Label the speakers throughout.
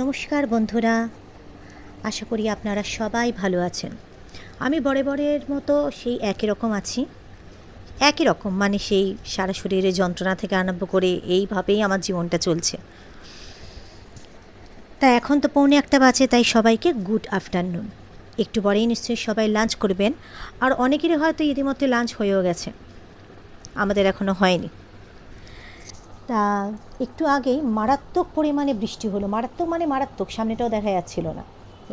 Speaker 1: নমস্কার বন্ধুরা, আশা করি আপনারা সবাই ভালো আছেন। আমি বরাবরের মতো সেই একই রকম আছি। একই রকম মানে সেই সারা শরীরে যন্ত্রণা থেকে আরম্ভ করে এইভাবেই আমার জীবনটা চলছে। তা এখন তো 1:45 বাজে, তাই সবাইকে গুড আফটারনুন। একটু পরেই নিশ্চয়ই সবাই লাঞ্চ করবেন, আর অনেকেরই হয়তো ইতিমধ্যে লাঞ্চ হয়েও গেছে, আমাদের এখনও হয়নি। তা একটু আগেই মারাত্মক পরিমাণে বৃষ্টি হলো, মারাত্মক মানে মারাত্মক, সামনেটাও দেখা যাচ্ছিল না।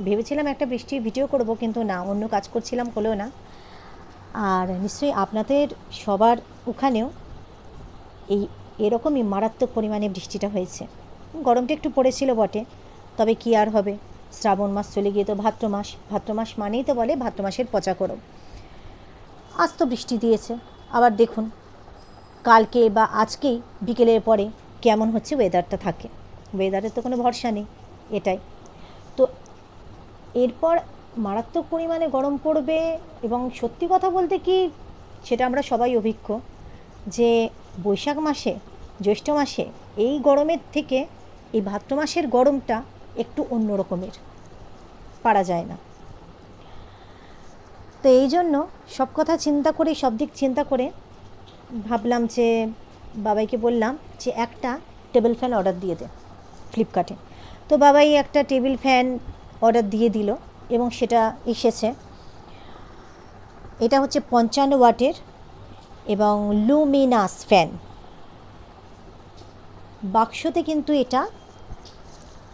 Speaker 1: ভেবেছিলাম একটা বৃষ্টির ভিডিও করব, কিন্তু না, অন্য কাজ করছিলাম, হলো না। আর নিশ্চয়ই আপনাদের সবার ওখানেও এরকমই মারাত্মক পরিমাণে বৃষ্টিটা হয়েছে। গরমটা একটু পড়েছিল বটে, তবে কি আর হবে, শ্রাবণ মাস চলে গিয়ে তো ভাদ্র মাস। ভাদ্র মাস মানেই তো বলে ভাদ্র মাসের পচা গরম। আজ তো বৃষ্টি দিয়েছে, আবার দেখুন কালকে বা আজকেই বিকেলের পরে কেমন হচ্ছে ওয়েদারটা থাকে। ওয়েদারের তো কোনো ভরসা নেই, এটাই তো। এরপর মারাত্মক পরিমাণে গরম পড়বে, এবং সত্যি কথা বলতে কি, সেটা আমরা সবাই অভিজ্ঞ, যে বৈশাখ মাসে, জ্যৈষ্ঠ মাসে এই গরমের থেকে এই ভাদ্র মাসের গরমটা একটু অন্য রকমের, পারা যায় না। তো এই জন্য সব কথা চিন্তা করে, সব দিক চিন্তা করে ভাবলাম যে বাবাইকে বললাম যে একটা টেবিল ফ্যান অর্ডার দিয়ে দে ফ্লিপকার্টে। তো বাবাই একটা টেবিল ফ্যান অর্ডার দিয়ে দিল, এবং সেটা এসেছে। এটা হচ্ছে 55 ওয়াটের এবং লুমিনাস ফ্যান। বাক্সতে কিন্তু এটা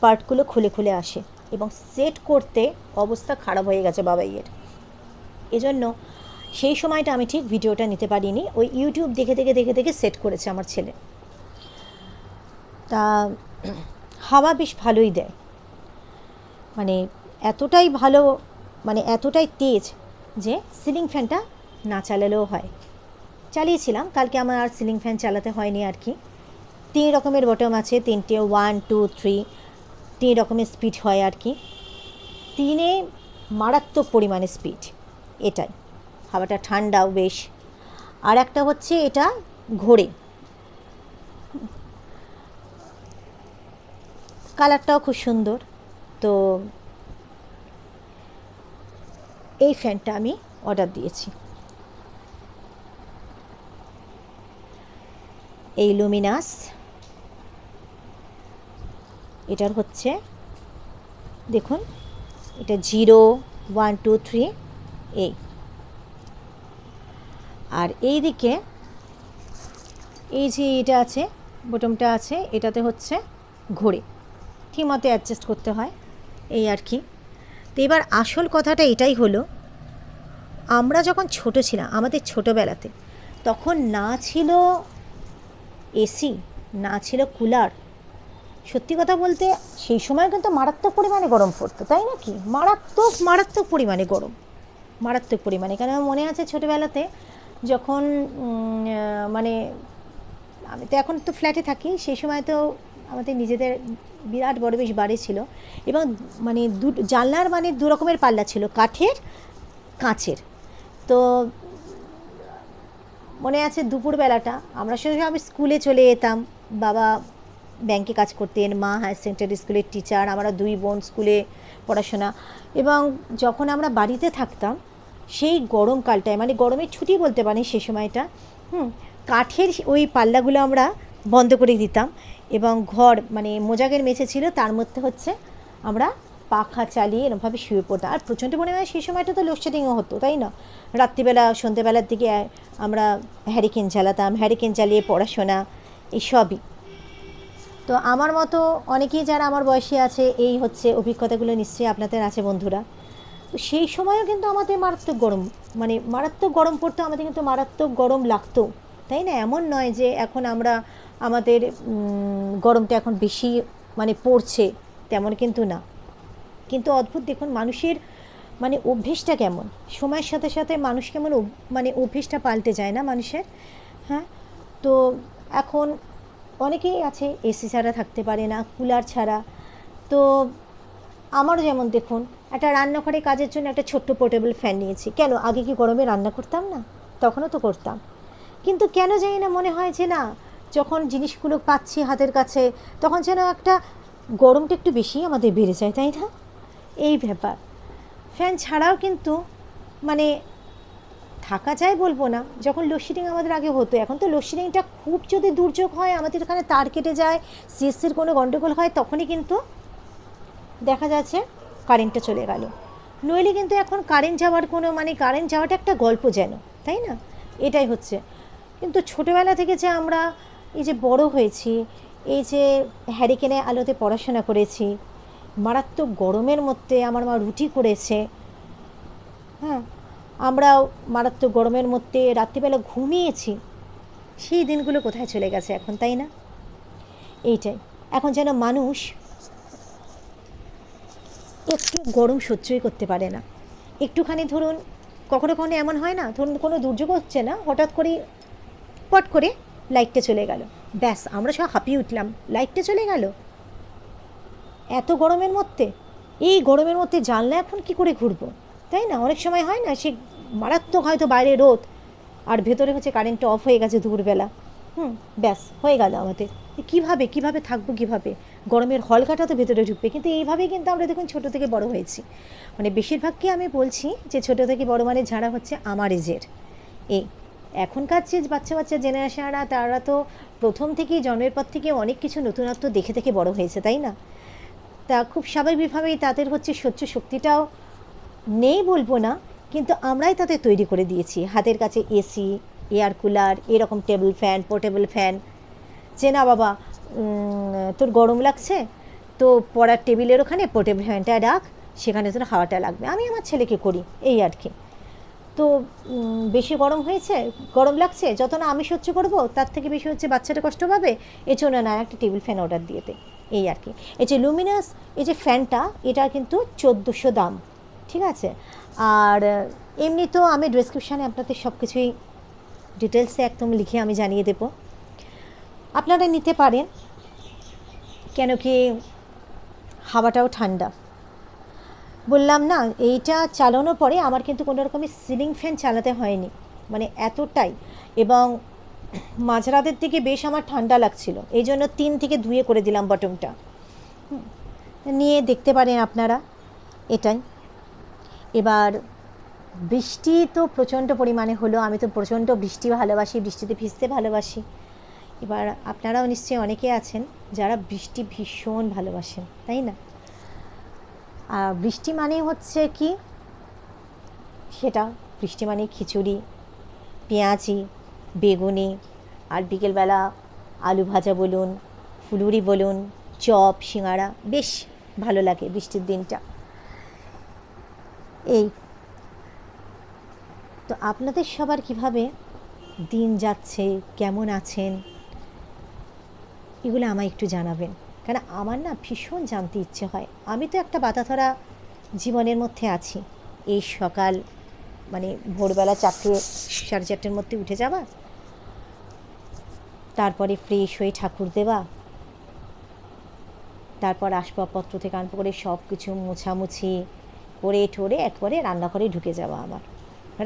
Speaker 1: পার্টগুলো খুলে খুলে আসে, এবং সেট করতে অবস্থা খারাপ হয়ে গেছে বাবাইয়ের। এজন্য সেই সময়টা আমি ঠিক ভিডিওটা নিতে পারিনি, ওই ইউটিউব দেখে দেখে দেখে দেখে সেট করেছে আমার ছেলে। তা হাওয়া বেশ ভালোই দেয়, মানে এতটাই ভালো, মানে এতটাই তেজ যে সিলিং ফ্যানটা না চালালেও হয়। চালিয়েছিলাম কালকে, আমার আর সিলিং ফ্যান চালাতে হয়নি আর কি। 3 রকমের বটম আছে, 3টে, 1, 2, 3, 3 রকমের স্পিড হয় আর কি। 3-এ মারাত্মক পরিমাণে স্পিড, এটাই। হাওয়াটা ঠান্ডাও বেশ। আর একটা হচ্ছে এটা ঘোরে, কালারটাও খুব সুন্দর। তো এই ফ্যানটা আমি অর্ডার দিয়েছি, এই লুমিনাস। এটার হচ্ছে দেখুন, এটা 0, 1, 2, 3 এই। আর এই দিকে এই যে এটা আছে, বটমটা আছে, এটাতে হচ্ছে ঘোরে, ঠিক মতো অ্যাডজাস্ট করতে হয়, এই আর কি। তো এবার আসল কথাটা এটাই হলো, আমরা যখন ছোট ছিলাম, আমাদের ছোটোবেলাতে, তখন না ছিল এসি, না ছিল কুলার। সত্যি কথা বলতে সেই সময় কিন্তু মারাত্মক পরিমাণে গরম পড়তো, তাই না কি? মারাত্মক মারাত্মক পরিমাণে গরম, মারাত্মক পরিমাণে। কেন আমার মনে আছে ছোটোবেলাতে যখন মানে আমি তো এখন তো ফ্ল্যাটে থাকি, সেই সময় তো আমাদের নিজেদের বিরাট বড় বেশ বাড়ি ছিল, এবং মানে জানলার মানে 2 রকমের পাল্লা ছিল, কাঠের, কাঁচের। তো মনে আছে দুপুরবেলাটা আমরা আমি স্কুলে চলে যেতাম, বাবা ব্যাংকে কাজ করতেন, মা হায়ার সেকেন্ডারি স্কুলের টিচার, আমরা 2 বোন স্কুলে পড়াশোনা। এবং যখন আমরা বাড়িতে থাকতাম সেই গরমকালটায়, মানে গরমের ছুটি বলতে পারি সে সময়টা, কাঠের ওই পাল্লাগুলো আমরা বন্ধ করে দিতাম, এবং ঘর মানে মোজাগের মেঝে ছিল, তার মধ্যে হচ্ছে আমরা পাখা চালিয়ে এরকমভাবে শুয়ে পড়তাম। আর প্রচণ্ড পরিমাণে সেই সময়টা তো লোডশেডিংও হতো, তাই না? রাত্রিবেলা সন্ধ্যেবেলার দিকে আমরা হ্যারিকেন চালাতাম, হ্যারিকেন চালিয়ে পড়াশোনা, এইসবই। তো আমার মতো অনেকেই যারা আমার বয়সী আছে, এই হচ্ছে অভিজ্ঞতাগুলো নিশ্চয়ই আপনাদের আছে বন্ধুরা। তো সেই সময়ও কিন্তু আমাদের মারাত্মক গরম, মানে মারাত্মক গরম পড়তো, আমাদের কিন্তু মারাত্মক গরম লাগতো, তাই না? এমন নয় যে এখন আমাদের গরমটা এখন বেশি মানে পড়ছে, তেমন কিন্তু না। কিন্তু অদ্ভুত দেখুন মানুষের মানে অভ্যেসটা কেমন, সময়ের সাথে সাথে মানুষ কেমন মানে অভ্যেসটা পাল্টে যায় না মানুষের। হ্যাঁ, তো এখন অনেকেই আছে এসি ছাড়া থাকতে পারে না, কুলার ছাড়া। তো আমারও যেমন দেখুন, একটা রান্নাঘরে কাজের জন্য একটা ছোট্ট পোর্টেবল ফ্যান নিয়েছি। কেন, আগে কি গরমে রান্না করতাম না? তখনও তো করতাম, কিন্তু কেন জানি না মনে হয় যে না, যখন জিনিসগুলো পাচ্ছি হাতের কাছে, তখন যেন একটা গরমটা একটু বেশি আমাদের বেড়ে যায়, তাই না? এই ব্যাপার। ফ্যান ছাড়াও কিন্তু মানে থাকা যায় বলবো না। যখন লোডশেডিং আমাদের আগে হতো, এখন তো লোডশেডিংটা খুব যদি দুর্যোগ হয়, আমাদের এখানে তার কেটে যায়, সিএসসির কোনো গণ্ডগোল হয়, তখনই কিন্তু দেখা যাচ্ছে কারেন্টটা চলে গেল। নইলে কিন্তু এখন কারেন্ট যাওয়ার কোনো কারেন্ট যাওয়াটা একটা গল্প যেন, তাই না? এটাই হচ্ছে। কিন্তু ছোটোবেলা থেকে যে আমরা এই যে বড় হয়েছি, এই যে হ্যারিকেনে আলোতে পড়াশোনা করেছি, মারাত্মক গরমের মধ্যে আমার মা রুটি করেছে, হ্যাঁ, আমরাও মারাত্মক গরমের মধ্যে রাত্রিবেলা ঘুমিয়েছি, সেই দিনগুলো কোথায় চলে গেছে এখন, তাই না? এইটাই। এখন যেন মানুষ একটু গরম সহ্যই করতে পারে না। একটুখানি ধরুন কখনো কখনো এমন হয় না, ধরুন কোনো দুর্যোগ হচ্ছে না, হঠাৎ করে পট করে লাইটটা চলে গেল, ব্যাস আমরা সব হাঁপিয়ে উঠলাম, লাইটটা চলে গেল এত গরমের মধ্যে। এই গরমের মধ্যে জানলা এখন কি করে ঘুরবো, তাই না? অনেক সময় হয় না, সে মারাত্মক হয়তো বাইরে রোদ আর ভেতরে হচ্ছে কারেন্টটা অফ হয়ে গেছে দুপুরবেলা, ব্যাস হয়ে গেল আমাদের। কিভাবে থাকবো, কিভাবে গরমের হলকাটা তো ভেতরে ঢুকবে। কিন্তু এইভাবেই কিন্তু আমরা দেখুন ছোটো থেকে বড় হয়েছি, বেশিরভাগকে আমি বলছি যে ছোটো থেকে বড় যারা হচ্ছে আমার এজের, এই এখনকার যে বাচ্চা জেনারেশনরা, তারা তো প্রথম থেকেই জন্মের পর থেকে অনেক কিছু নতুনত্ব দেখে থেকে বড় হয়েছে, তাই না? তা খুব স্বাভাবিকভাবেই তাদের হচ্ছে সহ্য শক্তিটাও নেই বলবো না, কিন্তু আমরাই তাদের তৈরি করে দিয়েছি। হাতের কাছে এসি, এয়ার কুলার, এরকম টেবিল ফ্যান, পোর্টেবল ফ্যান, যে না বাবা তোর গরম লাগছে তো পড়ার টেবিলের ওখানে পোর্টেবল ফ্যানটা রাখ, সেখানে তোর হাওয়াটা লাগবে। আমি আমার ছেলেকে করি এই আর কি। তো বেশি গরম লাগছে, যত না আমি সহ্য করবো তার থেকে বেশি হচ্ছে বাচ্চাটা কষ্ট পাবে, এর জন্য না একটা টেবিল ফ্যান অর্ডার দিয়ে দে, এই আর কি। এই যে লুমিনাস এই যে ফ্যানটা, এটা কিন্তু 1400 দাম, ঠিক আছে? আর এমনি তো আমি ডেসক্রিপশানে আপনাদের সব কিছুই ডিটেলসে একদম লিখে আমি জানিয়ে দেবো, আপনারা নিতে পারেন, কেন কি হাওয়াটাও ঠান্ডা। বললাম না, এইটা চালানোর পরে আমার কিন্তু কোনো রকমের সিলিং ফ্যান চালাতে হয়নি, এতটাই। এবং মাঝরাতের দিকে বেশ আমার ঠান্ডা লাগছিল, এই জন্য 3 থেকে 2 করে দিলাম বটমটা, নিয়ে দেখতে পারেন আপনারা, এটাই। এবার বৃষ্টি তো প্রচণ্ড পরিমাণে হলো, আমি তো প্রচণ্ড বৃষ্টি ভালোবাসি, বৃষ্টিতে ভিজতে ভালোবাসি। এবার আপনারাও নিশ্চয়ই অনেকে আছেন যারা বৃষ্টি ভীষণ ভালোবাসেন, তাই না? আর বৃষ্টি মানে হচ্ছে কি, সেটা বৃষ্টি মানে খিচুড়ি, পেঁয়াজি, বেগুনি, আর বিকেলবেলা আলু ভাজা বলুন, ফুলুরি বলুন, চপ, সিঙাড়া, বেশ ভালো লাগে বৃষ্টির দিনটা। এই তো আপনাদের সবার কিভাবে দিন যাচ্ছে, কেমন আছেন, এগুলো আমায় একটু জানাবেন, কারণ আমার না ভীষণ জানতে ইচ্ছে হয়। আমি তো একটা বাঁধাধরা জীবনের মধ্যে আছি, এই সকাল ভোরবেলা 4টে 4:30-র মধ্যে উঠে যাওয়া, তারপরে ফ্রেশ হয়ে ঠাকুর দেওয়া, তারপর আসবাবপত্র থেকে আরম্ভ করে সব কিছু মোছামুছি করে ঠোরে একবারে রান্নাঘরে ঢুকে যাওয়া। আমার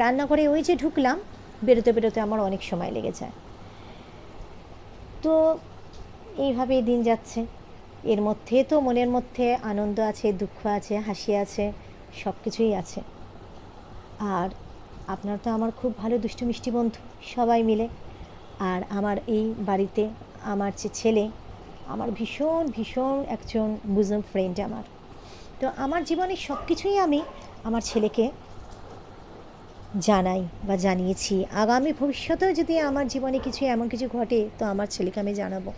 Speaker 1: রান্নাঘরে ওই যে ঢুকলাম, বেরোতে আমার অনেক সময় লেগে যায়। তো এইভাবেই দিন যাচ্ছে। এর মধ্যে তো মনের মধ্যে আনন্দ আছে, দুঃখ আছে, হাসি আছে, সব কিছুই আছে। আর আপনার তো আমার খুব ভালো দুষ্টু মিষ্টি বন্ধু সবাই মিলে। আর আমার এই বাড়িতে আমার যে ছেলে, আমার ভীষণ ভীষণ একজন বুজম ফ্রেন্ড আমার। তো আমার জীবনের সব কিছুই আমি আমার ছেলেকে জানাই বা জানিয়েছি। আগামী ভবিষ্যতেও যদি আমার জীবনে কিছু এমন কিছু ঘটে, তো আমার ছেলেকে আমি জানাবো।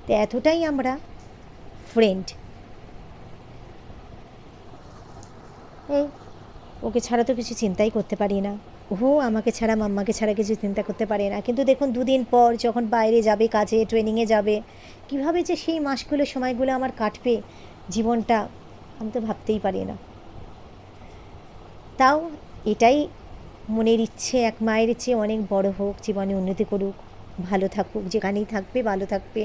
Speaker 1: তো এতটাই আমরা ফ্রেন্ড। এই ওকে ছাড়া তো কিছু চিন্তাই করতে পারি না, ও আমাকে ছাড়া, মাম্মাকে ছাড়া কিছু চিন্তা করতে পারে না। কিন্তু দেখুন 2 দিন পর যখন বাইরে যাবে, কাজে ট্রেনিংয়ে যাবে, কীভাবে যে সেই মাসগুলো, সময়গুলো আমার কাটবে, জীবনটা আমি তো ভাবতেই পারি না। তাও এটাই মনের ইচ্ছে, এক মায়ের ইচ্ছে অনেক বড় হোক, জীবনে উন্নতি করুক, ভালো থাকুক, যেখানেই থাকবে ভালো থাকবে,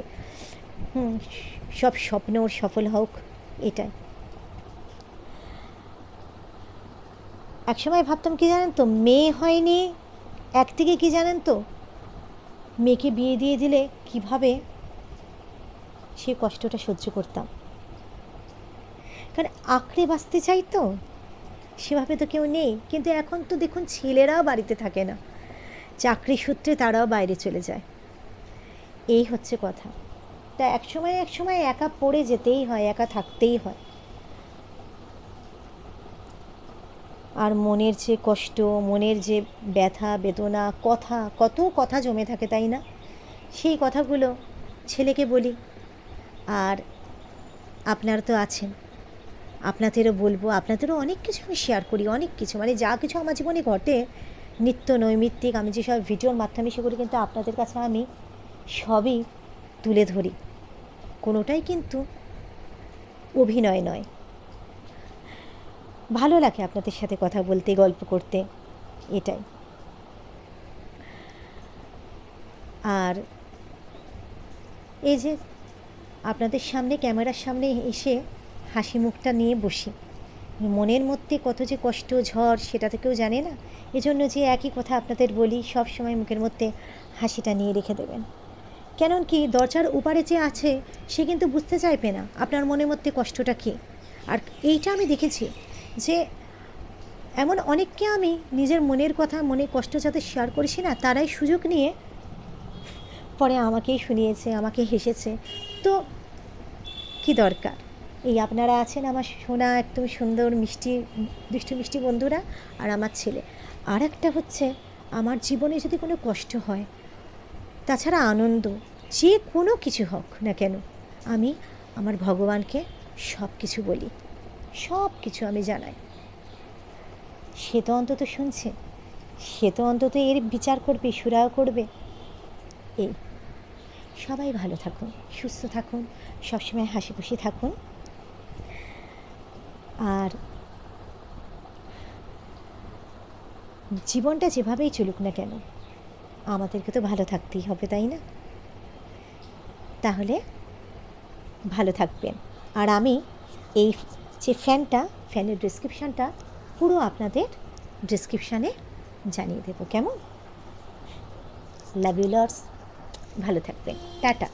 Speaker 1: সব স্বপ্ন সফল হোক, এটাই। একসময় ভাবতাম কি জানেন তো, মেয়ে হয়নি একদিকে কি জানেন তো, মেয়েকে বিয়ে দিয়ে দিলে কিভাবে সে কষ্টটা সহ্য করতাম। কারণ আঁকড়ে বাঁচতে চাই তো, সেভাবে তো কেউ নেই। কিন্তু এখন তো দেখুন ছেলেরাও বাড়িতে থাকে না, চাকরি সূত্রে তারাও বাইরে চলে যায়, এই হচ্ছে কথা। তা এক সময় একা পড়ে যেতেই হয়, একা থাকতেই হয়। আর মনের যে কষ্ট, মনের যে ব্যথা বেদনা, কত কথা জমে থাকে, তাই না? সেই কথাগুলো ছেলেকে বলি। আর আপনারা তো আছেন, আপনাদেরও বলবো, আপনাদেরও অনেক কিছু আমি শেয়ার করি, অনেক কিছু, মানে যা কিছু আমার জীবনে ঘটে নিত্য নৈমিত্তিক, আমি যেসব ভিডিওর মাধ্যমে সেগুলো কিন্তু আপনাদের কাছে আমি সবই তুলে ধরি, কোনোটাই কিন্তু অভিনয় নয়। ভালো লাগে আপনাদের সাথে কথা বলতে, গল্প করতে, এটাই। আর এই যে আপনাদের সামনে, ক্যামেরার সামনে এসে হাসি মুখটা নিয়ে বসি, মনের মধ্যে কত যে কষ্ট ঝড় সেটা তো কেউ জানে না। এজন্য যে একই কথা আপনাদের বলি, সব সময় মুখের মধ্যে হাসিটা নিয়ে রেখে দেবেন। কেন কি, দরজার উপারে যে আছে সে কিন্তু বুঝতে চাইবে না আপনার মনের মধ্যে কষ্টটা কী। আর এইটা আমি দেখেছি যে এমন অনেককে আমি নিজের মনের কথা, মনের কষ্ট যাদের শেয়ার করেছি না, তারাই সুযোগ নিয়ে পরে আমাকেই শুনিয়েছে, আমাকে হেসেছে। তো কি দরকার, এই আপনারা আছেন আমার সোনা একদম সুন্দর মিষ্টি দুষ্টু মিষ্টি বন্ধুরা, আর আমার ছেলে। আর একটা হচ্ছে, আমার জীবনে যদি কোনো কষ্ট হয়, তাছাড়া আনন্দ, যে কোনো কিছু হোক না কেন, আমি আমার ভগবানকে সব কিছু বলি, সব কিছু আমি জানাই। সে তো অন্তত শুনছে, সে তো অন্তত এর বিচার করবে, সুরাও করবে। এই সবাই ভালো থাকুন, সুস্থ থাকুন, সবসময় হাসি খুশি থাকুন। আর জীবনটা যেভাবেই চলুক না কেন, আমাদেরকে তো ভালো থাকতেই হবে, তাই না? তাহলে ভালো থাকবেন। আর আমি এই যে ফ্যানের ডেসক্রিপশানটা পুরো আপনাদের ডেসক্রিপশানে জানিয়ে দেবো, কেমন? লাভ ইউ লর্ডস, ভালো থাকবেন, টাটা।